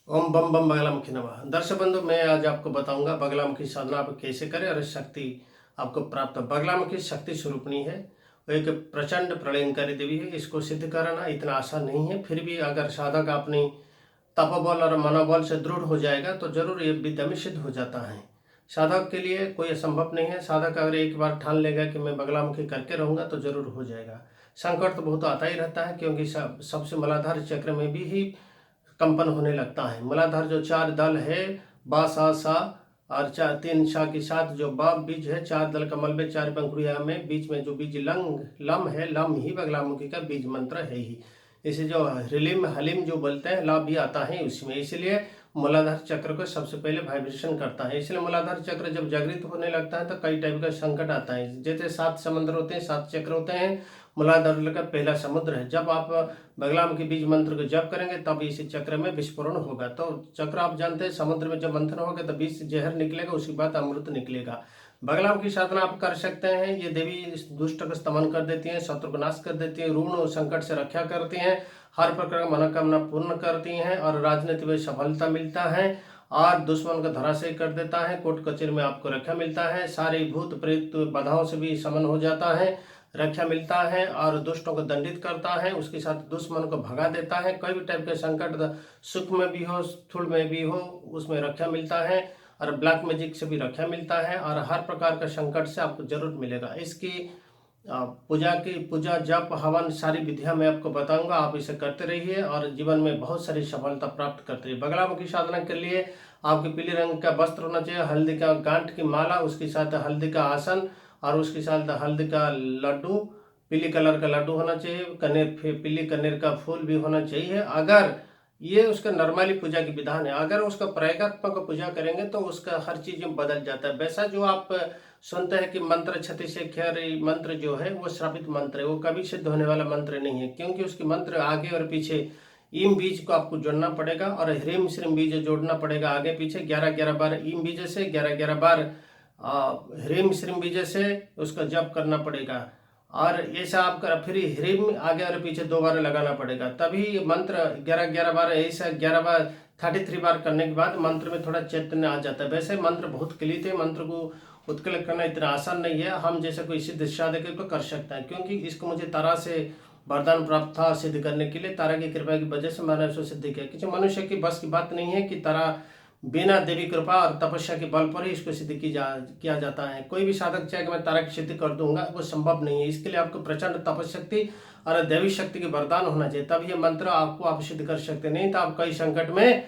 ओम बम बम बगलामुखी नमः। दर्शक बंधु, मैं आज आपको बताऊंगा बगलामुखी साधना आप कैसे करें और शक्ति आपको प्राप्त हो। बगलामुखी शक्ति स्वरूपणी है। वो एक प्रचंड प्रलयंकारी देवी है। इसको सिद्ध कराना इतना आसान नहीं है। फिर भी अगर साधक अपनी तपोबल और मनोबल से दृढ़ हो जाएगा तो जरूर ये विद्या में सिद्ध हो जाता है। साधक के लिए कोई असंभव नहीं है। साधक अगर एक बार ठान लेगा कि मैं बगलामुखी करके रहूंगा तो जरूर हो जाएगा। संकट तो बहुत आता ही रहता है, क्योंकि सबसे मूलाधार चक्र में भी ही कंपन होने लगता है। मूलाधार जो चार दल है, बा सा सा और चार तीन शाह के साथ जो बाब बीज है, चार दल कमल में चार पंखुड़िया में बीच में जो बीज लंग लम है, लम ही बगलामुखी का बीज मंत्र है ही। इसे जो हलीम हलीम जो बोलते हैं, ला भी आता है उसमें। इसलिए मूलाधार चक्र को सबसे पहले वाइब्रेशन करता है। इसलिए मूलाधार चक्र जब जागृत होने लगता है तो कई टाइप का संकट आता है। जैसे 7 समुद्र होते हैं, 7 चक्र होते हैं, मूलाधार का पहला समुद्र है। जब आप बगलामुखी बीज मंत्र को जप करेंगे तब इसी चक्र में विस्फोरण होगा। तो चक्र आप जानते हैं, समुद्र में जब मंथन होगा तो बीज से जहर निकलेगा, उसके बाद अमृत निकलेगा। बगलामुखी साधना आप कर सकते हैं। ये देवी दुष्ट का स्तमन कर देती है, शत्रु को नाश कर देती है, ऋण और संकट से रक्षा करती हैं, हर प्रकार का मनोकामना पूर्ण करती हैं और राजनीति में सफलता मिलता है और दुश्मन को धराशायी कर देता है। कोर्ट कचहरी में आपको रक्षा मिलता है, सारी भूत प्रेत बाधाओं से भी समन हो जाता है, रक्षा मिलता है और दुष्टों को दंडित करता है। उसके साथ दुश्मन को भगा देता है। कोई भी टाइप के संकट, सुख में भी हो स्थूल में भी हो, उसमें रक्षा मिलता है और ब्लैक मैजिक से भी रक्षा मिलता है और हर प्रकार का संकट से आपको जरूर मिलेगा। इसकी पूजा जप हवन सारी विधियां मैं आपको बताऊंगा। आप इसे करते रहिए और जीवन में बहुत सारी सफलता प्राप्त करते रहिए। बगलामुखी साधना के लिए आपके पीले रंग का वस्त्र होना चाहिए, हल्दी का गांठ की माला, उसके साथ हल्दी का आसन और उसके साथ हल्दी का लड्डू, पीली कलर का लड्डू होना चाहिए, कनेर पीली कनेर का फूल भी होना चाहिए। अगर ये उसका नॉर्मली पूजा की विधान है। अगर उसका प्रयोगात्मक पूजा करेंगे तो उसका हर चीज में बदल जाता है। वैसा जो आप सुनते हैं कि मंत्र क्षति से खैर मंत्र जो है वो श्रापित मंत्र है, वो कभी सिद्ध होने वाला मंत्र नहीं है, क्योंकि उसके मंत्र आगे और पीछे ईम बीज को आपको जोड़ना पड़ेगा और ह्रीम श्रीम बीज जोड़ना पड़ेगा आगे पीछे। 11-11 बार ईम बीज से, 11-11 बार ह्रीम श्रीम बीज से उसका जप करना पड़ेगा और ऐसा आप कर फिर ह्रीम आगे और पीछे 2 बार लगाना पड़ेगा, तभी मंत्र 11-11 बार, ऐसा 11 बार 33 बार करने के बाद मंत्र में थोड़ा चैतन्य आ जाता है। वैसे मंत्र बहुत कलित है, मंत्र को उत्कल करना इतना आसान नहीं है। हम जैसे कोई सिद्ध साधक को कर सकता है, क्योंकि इसको मुझे तारा से वरदान प्राप्त था सिद्ध करने के लिए। तारा की कृपा की वजह से मैंने उसको सिद्ध किया। किसी मनुष्य की बस की बात नहीं है कि तारा बिना देवी कृपा और तपस्या के बल पर ही इसको सिद्ध किया जाता है। कोई भी साधक चाहे कि मैं तारा की सिद्धि कर दूंगा, वो संभव नहीं है। इसके लिए आपको प्रचंड तपशक्ति और देवी शक्ति के वरदान होना चाहिए, तब ये मंत्र आपको आप सिद्ध कर सकते। नहीं तो आप कई संकट में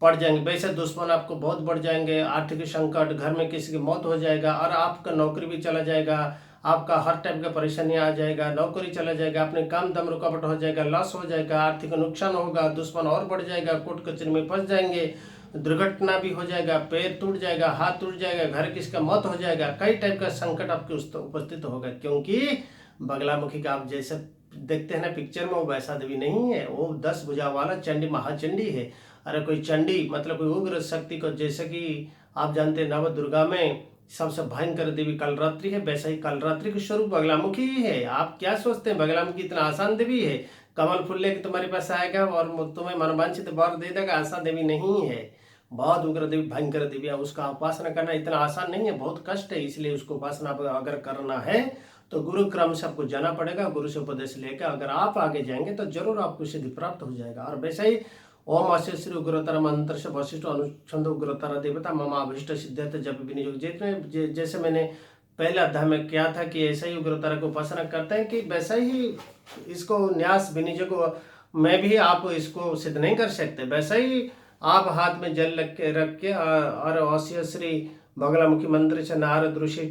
पड़ जाएंगे। वैसे दुश्मन आपको बहुत बढ़ जाएंगे, आर्थिक संकट, घर में किसी की मौत हो जाएगा और आपका नौकरी भी चला जाएगा, आपका हर टाइप का परेशानी आ जाएगा, नौकरी चला जाएगा, अपने काम दम रुकावट हो जाएगा, लॉस हो जाएगा, आर्थिक नुकसान होगा, दुश्मन और बढ़ जाएगा, कोर्ट कचहरी में फंस जाएंगे, दुर्घटना भी हो जाएगा, पैर टूट जाएगा, हाथ टूट जाएगा, घर किसका मौत हो जाएगा, कई टाइप का संकट आपके उपस्थित होगा। क्योंकि बगलामुखी का आप जैसे देखते हैं ना पिक्चर में, वो वैसा देवी नहीं है, वो 10 भुजा वाला चंडी महाचंडी है। अरे कोई चंडी मतलब कोई उग्र शक्ति को, जैसे कि आप जानते हैं नव दुर्गा में सबसे भयंकर देवी कालरात्रि है, वैसा ही कालरात्रि का स्वरूप बगलामुखी ही है। आप क्या सोचते हैं बगलामुखी इतना आसान देवी है? कमल फूल लेके तुम्हारे पास आएगा और तुम्हें मनवांछित वर दे देगा, ऐसा देवी नहीं है। बहुत उग्र देवी, भयंकर देवी है। उसका उपासना करना इतना आसान नहीं है, बहुत कष्ट है। इसलिए उसको उपासना अगर करना है तो गुरु क्रम से आपको जाना पड़ेगा। गुरु से उपदेश लेकर अगर आप आगे जाएंगे तो जरूर आपको सिद्धि प्राप्त हो जाएगा। और वैसे ही ओम अस्य श्री उग्रतर मंत्र से वशिष्ठ अनुच्छंद उग्रतर देवता मम अभिष्ट सिद्ध्यर्थ जप विनियोग। जितने जैसे मैंने पहले अध्याय में किया था कि ऐसा ही उग्रतर को उपासना करते हैं, कि वैसा ही इसको न्यास विनियोग में भी आप इसको सिद्ध नहीं कर सकते। वैसा ही आप हाथ में जल रख के और अस्य श्री बगलामुखी मंत्र से नारद ऋषि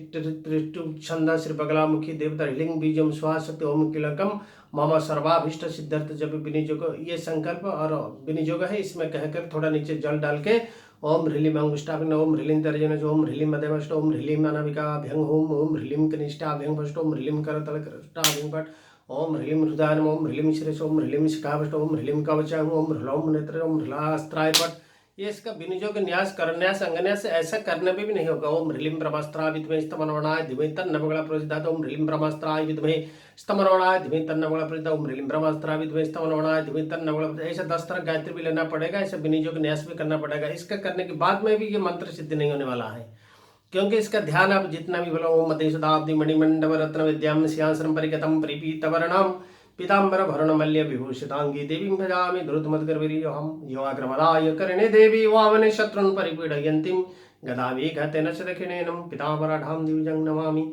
छंदा श्री बगलामुखी देवता हिलिंग बीजम स्वाशक्ति ओम किलकम मामा सर्वाभिष्ट सिद्धार्थ जब विनियोग, ये संकल्प और विनियोग है। इसमें कहकर थोड़ा नीचे जल डाल के ओम ह्रीलिम अंगुष्ठाभ्यंग, ओम ह्रीलिम तर्जन, ओम ह्रीलिम मध्यमष्ट, ओम ह्रीलिम अनामिकाभ्यंग, ओम ह्रीलिम कनिष्ठाभ्यंग फस्ट, ओम ह्रीलिम करतल कृष्ठाभ्यंग पट, ओम ह्रीलिम हृदयानम, ओम ह्रीलिम शिरस, ओम ह्रीलिम शिखाभष्ट, ओम ह्रीलिम कवचांग, ओम ह्रीलोम नेत्र, ओम ह्रीलास्त्राय पट। ये इसका विनियोग न्यास करन्यास अंगन्यास ऐसा करने में भी नहीं होगा। ओम ह्रीं ब्रह्मास्त्राय विद्महे स्तमनवणाय धीमहि तन्नो बगला प्रचोदयात्। ओम ह्रीं ब्रह्मास्त्राय विद्महे स्तमनवणाय धीमहि तन्नो बगला प्रचोदयात्। ओम ह्रीं ब्रह्मास्त्राय विद्महे स्तमनवणाय धीमहि तन्नो बगला प्रचोदयात्। ऐसा 10 तरह गायत्री भी लेना पड़ेगा, ऐसा विनियोग न्यास भी करना पड़ेगा। इसका करने के बाद में भी ये मंत्र सिद्ध नहीं होने वाला है, क्योंकि इसका ध्यान आप जितना भी बोलो ओम मदेशदाब्दि मणिमंडप रत्न विद्याम सिंहासनम परिगतम परिपीतवर्णम पीताम्बर भरणमल्य विभूषितांगी देवीं भजामि द्रुतमद्गर्भिर्योऽहं युवाग्रमदाय कर्णे देवी वामने शत्रुन् परिपीडयन्तीं गदावेगतेन च दक्षिणेनं पीताम्बराढां दिव्यं नमामि।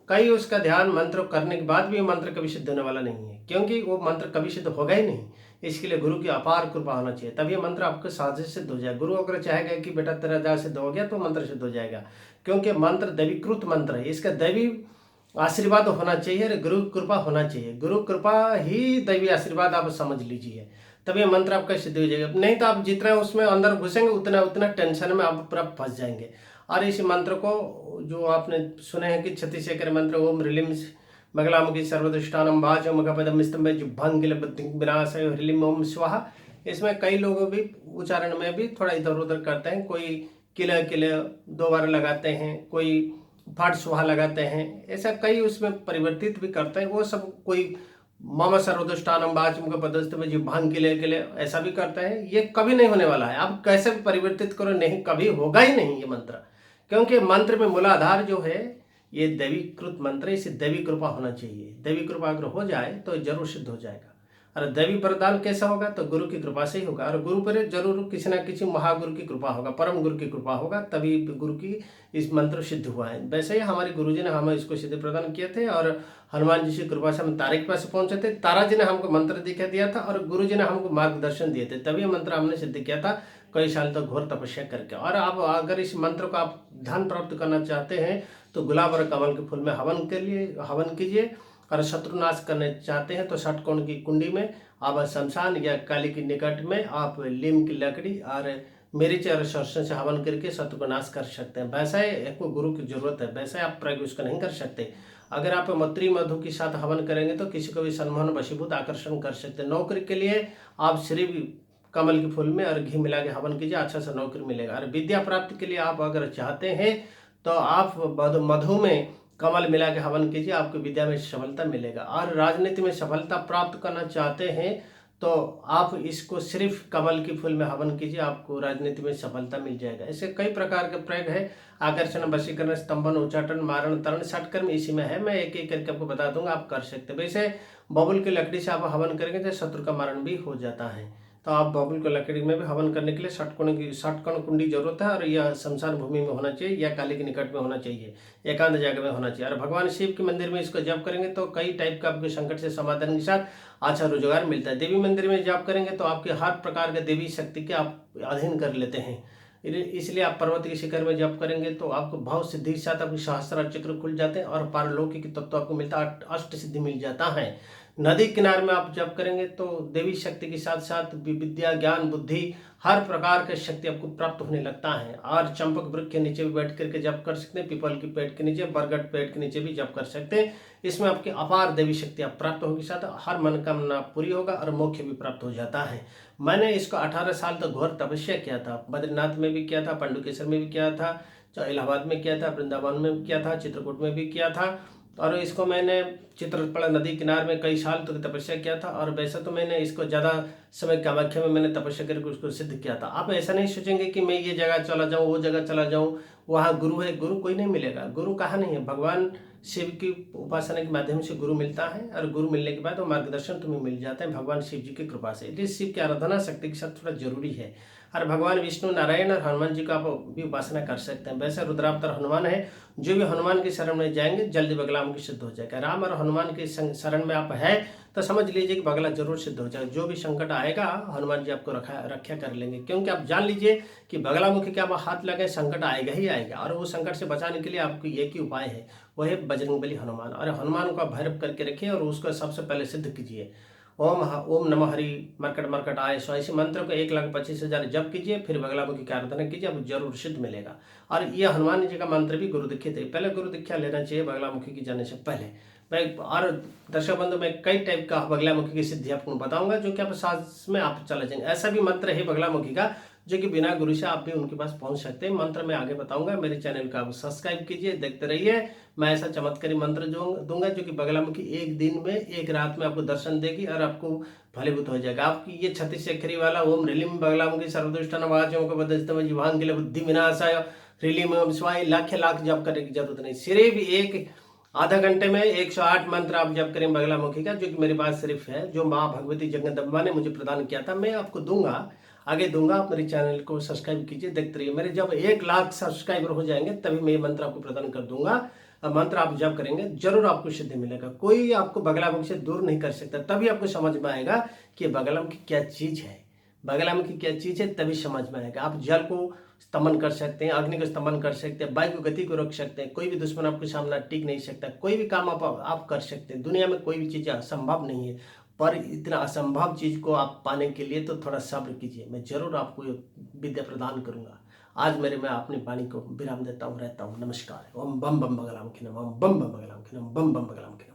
कई उसका ध्यान मंत्र करने के बाद भी मंत्र कभी सिद्ध होने वाला नहीं है, क्योंकि वो मंत्र कभी सिद्ध होगा ही नहीं। इसके लिए गुरु की अपार कृपा होना चाहिए, तभी मंत्र आपको सहज सिद्ध हो जाए। गुरु अगर चाहेगा कि बेटा तेरा जा सिद्ध हो गया तो मंत्र सिद्ध हो जाएगा, क्योंकि मंत्र दैवीकृत मंत्र है। इसका दैवी आशीर्वाद होना चाहिए और गुरु कृपा होना चाहिए। गुरु कृपा ही दैवी आशीर्वाद आप समझ लीजिए, तभी मंत्र आपका सिद्ध हो जाएगा। नहीं तो आप जितना उसमें अंदर घुसेंगे उतना उतना टेंशन में आप पूरा फंस जाएंगे। और इस मंत्र को जो आपने सुने हैं कि 36 एकड़ मंत्र ओम ह्रीं मंगलामुखी सर्वदुष्टानं वाचं मखपदं स्तंभे जुभंगिल विनाशाय ह्रीं ओम स्वाहा, इसमें कई लोग भी उच्चारण में भी थोड़ा इधर उधर करते हैं। कोई किले किले 2 बार लगाते हैं, कोई फाट सुहा लगाते हैं, ऐसा कई उसमें परिवर्तित भी करते हैं। वो सब कोई मम सर्वदुष्टानं वाचं मखपदं में जुभंग किले ऐसा भी करते हैं। ये कभी नहीं होने वाला है। आप कैसे भी परिवर्तित करो, नहीं कभी होगा ही नहीं ये मंत्र, क्योंकि मंत्र में मूलाधार जो है ये दैवीकृत मंत्र है। इसे दैवी कृपा होना चाहिए। दैवी कृपा अगर हो जाए तो जरूर सिद्ध हो जाएगा। और दैवी प्रदान कैसा होगा तो गुरु की कृपा से ही होगा। और गुरु पर जरूर किसी न किसी महागुरु की कृपा होगा, परम गुरु की कृपा होगा, तभी गुरु की इस मंत्र सिद्ध हुआ है। वैसे ही हमारे गुरु जी ने हमें इसको सिद्ध प्रदान किए थे और हनुमान जी की कृपा से हम तारे के पास पहुंचे थे। तारा जी ने हमको मंत्र दिखा दिया था और गुरु जी ने हमको मार्गदर्शन दिए थे, तभी मंत्र हमने सिद्ध किया था कई साल तक घोर तपस्या करके। और आप अगर इस मंत्र को आप धन प्राप्त करना चाहते हैं तो गुलाब और कमल के फूल में हवन कीजिए। और शत्रुनाश करने चाहते हैं तो षटकोण की कुंडी में आप शमशान या काली के निकट में आप नीम की लकड़ी और मिर्च और सरसों से हवन करके शत्रु को नाश कर सकते हैं। वैसा आपको गुरु की जरूरत है, वैसे आप प्रयोग उसका नहीं कर सकते। अगर आप मत्री मधु के साथ हवन करेंगे तो किसी को भी सम्मान वशीभूत आकर्षण कर सकते हैं। नौकरी के लिए आप श्री कमल के फूल में और घी मिला के हवन कीजिए, अच्छा सा नौकरी मिलेगा। और विद्या प्राप्ति के लिए आप अगर चाहते हैं तो आप मधु में कमल मिला के हवन कीजिए, आपको विद्या में सफलता मिलेगा। और राजनीति में सफलता प्राप्त करना चाहते हैं तो आप इसको सिर्फ कमल के फूल में हवन कीजिए, आपको राजनीति में सफलता मिल जाएगा। ऐसे कई प्रकार के प्रयोग है, आकर्षण, वशीकरण, स्तंभन, उच्चाटन, मारण, तरण, षटकर्म इसी में है। मैं एक एक करके आपको बता दूंगा, आप कर सकते हैं। वैसे बबुल की लकड़ी से आप हवन करेंगे तो शत्रु का मारण भी हो जाता है। तो आप बबुल को लकड़ी में भी हवन करने के लिए षटकोण कुंडी जरूरत है। और यह शमशान भूमि में होना चाहिए या काली के निकट में होना चाहिए, एकांत जगह में होना चाहिए। और भगवान शिव के मंदिर में इसको जप करेंगे तो कई टाइप का आपके संकट से समाधान के साथ अच्छा रोजगार मिलता है। देवी मंदिर में जप करेंगे तो आपके हर प्रकार के देवी शक्ति के आप अधीन कर लेते हैं। इसलिए आप पर्वत के शिखर में जप करेंगे तो आपको भाव सिद्धि के साथ आपके सहस्त्र चक्र खुल जाते हैं और पारलौकिक तत्व आपको मिलता है, अष्ट सिद्धि मिल जाता है। नदी किनारे में आप जप करेंगे तो देवी शक्ति के साथ साथ विद्या, ज्ञान, बुद्धि, हर प्रकार की शक्ति आपको प्राप्त होने लगता है। और चंपक वृक्ष के नीचे भी बैठ करके जप कर सकते हैं, पीपल के पेड़ के नीचे, बरगद पेड़ के नीचे भी जप कर सकते हैं। इसमें आपकी अपार देवी शक्ति आप प्राप्त होगी, साथ हर मनोकामना पूरी होगा और मोक्ष भी प्राप्त हो जाता है। मैंने इसको 18 साल तक घोर तपस्या किया था। बद्रीनाथ में भी किया था, पांडुकेश्वर में भी किया था, इलाहाबाद में किया था, वृंदावन में भी किया था, चित्रकूट में भी किया था। और इसको मैंने चित्रकूट नदी किनारे में कई साल तक तपस्या किया था। और वैसे तो मैंने इसको ज़्यादा समय कामाख्या में मैंने तपस्या करके उसको सिद्ध किया था। आप ऐसा नहीं सोचेंगे कि मैं ये जगह चला जाऊँ, वो जगह चला जाऊँ, वहाँ गुरु है। गुरु कोई नहीं मिलेगा, गुरु कहाँ नहीं है। भगवान शिव की उपासना के माध्यम से गुरु मिलता है और गुरु मिलने के बाद वो मार्गदर्शन तुम्हें मिल जाता है भगवान शिव जी की कृपा से। इसलिए शिव की आराधना शक्ति के साथ थोड़ा जरूरी है। और भगवान विष्णु, नारायण और हनुमान जी का आप भी उपासना कर सकते हैं। वैसे रुद्रावतार हनुमान है, जो भी हनुमान की शरण में जाएंगे जल्दी बगला उनकी सिद्ध हो जाएगा। राम और हनुमान के शरण में आप है तो समझ लीजिए कि बगला जरूर सिद्ध हो जाएगा। जो भी संकट आएगा हनुमान जी आपको रक्षा कर लेंगे, क्योंकि आप जान लीजिए कि बगलामुखी के आप हाथ लगे संकट आएगा ही आएगा। और वो संकट से बचाने के लिए आपको एक ही उपाय है, वह है बजरंगबली हनुमान। और हनुमान को आप भैरव करके रखिए और उसको सबसे पहले सिद्ध कीजिए। ओम नमः हरि मरकट मरकट आय। सो ऐसे मंत्र को 1,25,000 जप कीजिए, फिर बगलामुखी की आराधना कीजिए, आपको जरूर सिद्ध मिलेगा। और यह हनुमान जी का मंत्र भी गुरु दीक्षित है, पहले गुरु दीक्षा लेना चाहिए बगलामुखी की जाने से पहले। मैं और दर्शक बंधु में कई टाइप का बगलामुखी की सिद्धि आपको बताऊंगा, जो कि आप साथ में आप चले जाएंगे। ऐसा भी मंत्र है बगलामुखी का जो कि बिना गुरु से आप भी उनके पास पहुंच सकते हैं। मंत्र मैं आगे बताऊंगा, मेरे चैनल को आप सब्सक्राइब कीजिए, देखते रहिए। मैं ऐसा चमत्कारी मंत्र जो दूंगा जो कि बगलामुखी एक दिन में एक रात में आपको दर्शन देगी और आपको फलीभूत हो जाएगा। आपकी ये 36 अक्षरी वाला ओम ह्रीलिम बगलामुखी सर्वदुष्टान वाचों को बदस्तम जीवांगिल बुद्धि विनाशाय ह्रीलिम ओम शिवाय लाख जप करने की जरूरत नहीं। सिर्फ एक आधा घंटे में 108 मंत्र आप जप करें बगलामुखी का, जो कि मेरे पास सिर्फ है, जो माँ भगवती जगदम्बा ने मुझे प्रदान किया था। मैं आपको दूंगा, आगे दूंगा। आप मेरे चैनल को सब्सक्राइब कीजिए, देखते रहिए। मेरे जब 1 लाख सब्सक्राइबर हो जाएंगे तभी मैं ये मंत्र आपको प्रदान कर दूंगा। मंत्र आप जप करेंगे जरूर आपको सिद्धि मिलेगा। कोई आपको बगलामुखी से दूर नहीं कर सकता। तभी आपको समझ में आएगा कि बगलामुखी क्या चीज है, बगलामुखी क्या चीज है, तभी समझ में आएगा। आप जल को स्तमन कर सकते हैं, अग्नि को स्तमन कर सकते हैं, वायु को गति को रोक सकते हैं। कोई भी दुश्मन आपके सामने टिक नहीं सकता। कोई भी काम आप कर सकते हैं। दुनिया में कोई भी चीज असंभव नहीं है, पर इतना असंभव चीज को आप पाने के लिए तो थोड़ा सब्र कीजिए। मैं जरूर आपको ये विद्या प्रदान करूंगा। आज मैं अपनी वाणी को विराम देता हूँ, रहता हूँ। नमस्कार। ओम बम बम बगलामुखी नमः, ओम बम बम बगलामुखी नमः, बम बम बगलामुखी नमः।